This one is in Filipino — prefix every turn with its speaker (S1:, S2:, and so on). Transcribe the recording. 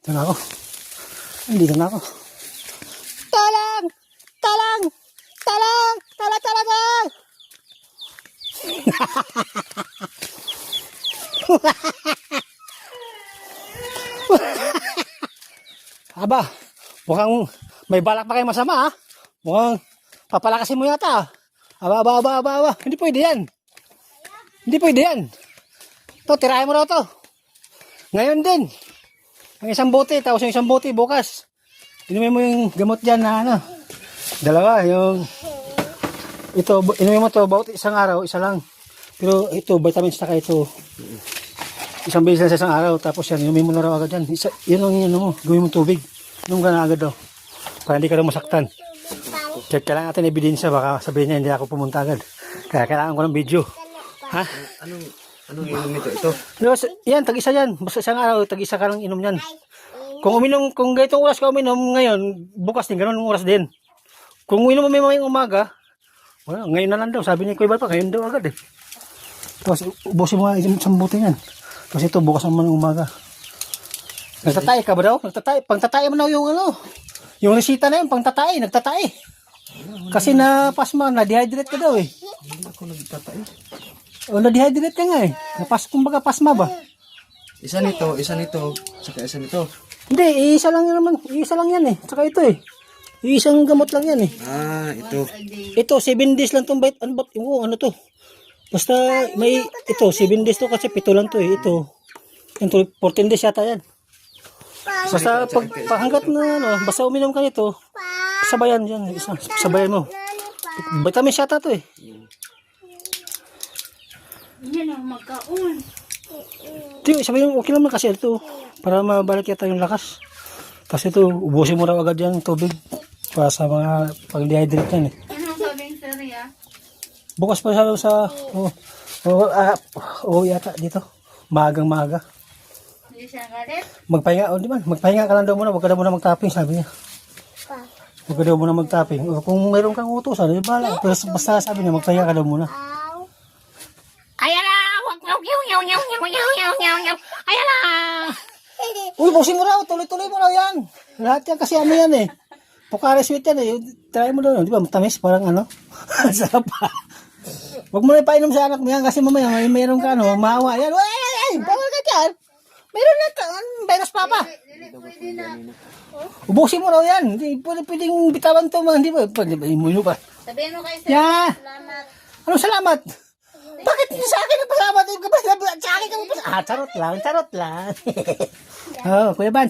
S1: Ito na ako. Dito na ako. Talang! Talang! Talang! Talang! Talang! Aba, mukhang may balak pa kayo masama ha. Mukhang papalakasin mo yata. Aba. Hindi pwede yan. Hindi pwede yan. Ito, tirahin mo raw to. Ngayon din. Ang isang bote, tapos yung isang bote bukas. Inumin mo yung gamot dyan na ano. Dalawa, yung ito, inumin mo to, bawat isang araw, isa lang. Pero ito, vitamins na kayo ito. Isang beses lang sa isang araw, tapos yan, inumin mo na raw agad yan. Yun ang yun mo, gawin mo tubig. Inom ka na agad daw. Para hindi ka raw masaktan. Kaya kailangan natin ebidensya, baka sabihin niya hindi ako pumunta agad. Kaya kailangan ko ng video. Ha?
S2: Anong inom nito? Ito?
S1: Yan, tag-isa yan. Basta isang araw, tag-isa ka lang inom yan. Kung uminom, kung ganitong oras ka uminom ngayon, bukas din, ganun oras din. Kung uminom mo may umaga, wala, ngayon na lang daw. Sabi ni Kuya Bal pa, ngayon daw agad eh. Tapos ubusin mo nga isang buti yan. Tapos ito, bukas naman ng umaga. Nagtatay ka ba daw? Nagtatay. Pangtatay mo na yung ano. Yung resita na yun, pangtatay. Nagtatay. Kasi na pasma, na-dehydrate ka daw eh.
S2: Hindi ako nagtatay.
S1: O na-dehydrate ka nga eh. Kumbaga pasma ba?
S2: Isa nito, saka isa nito.
S1: Hindi, isa lang yan naman. Isa lang yan eh. Saka ito eh. Isang gamot lang yan eh.
S2: Ah, ito.
S1: Ito, 7 days lang itong bite. Ano to? Basta may, ito, 7 days to kasi 7 lang to eh. Ito, 14 days yata yan. Basta hanggat na, ano, basta uminom ka nito, sabayan yan. Sabayan mo. Vitamins yata to eh.
S3: Yan ang magkaon.
S1: Ito, sabayan mo, okay naman kasi ito. Para mabalik yata yung lakas. Kasi ito, ubusin mo raw agad yan tubig. Para sa mga pag-dehydrate yan eh.
S3: Anong sabing seriya?
S1: Bukas pa sa yata dito. Maaga.
S3: Hindi siya galit?
S1: Magpahinga, di ba? Magpahinga ka lang daw muna, huwag ka daw muna mag-tapping, sabi niya. Huwag ka daw muna mag-tapping. O, kung mayroon kang utusan, di ba? Pero basta sabi niya, magpahinga ka daw muna.
S3: Ayan na! Ayan na!
S1: Uy, busin mo raw, tuloy-tuloy mo raw yan. Lahat yan kasi ano yan eh. Pocari sweet yan eh. Try mo daw, di ba? Matamis, parang ano. Sarap pa. Huwag mo na ipainom sa anak mo yan kasi mamaya mayroon ka ano, maawa yan. Ay, bawal ka dyan. Mayroon na ka, virus papa.
S3: Pwede na.
S1: Ubusin mo raw yan. Hindi pwedeng bitawan to mga, hindi ba? Pwede ba, imuno pa.
S3: Sabihin mo kay sir,
S1: Yeah.
S3: salamat.
S1: Anong salamat? Bakit sa akin ang pasalamat? Sa akin ka magpasalamat. Charot lang. Oh, Kuya Ban.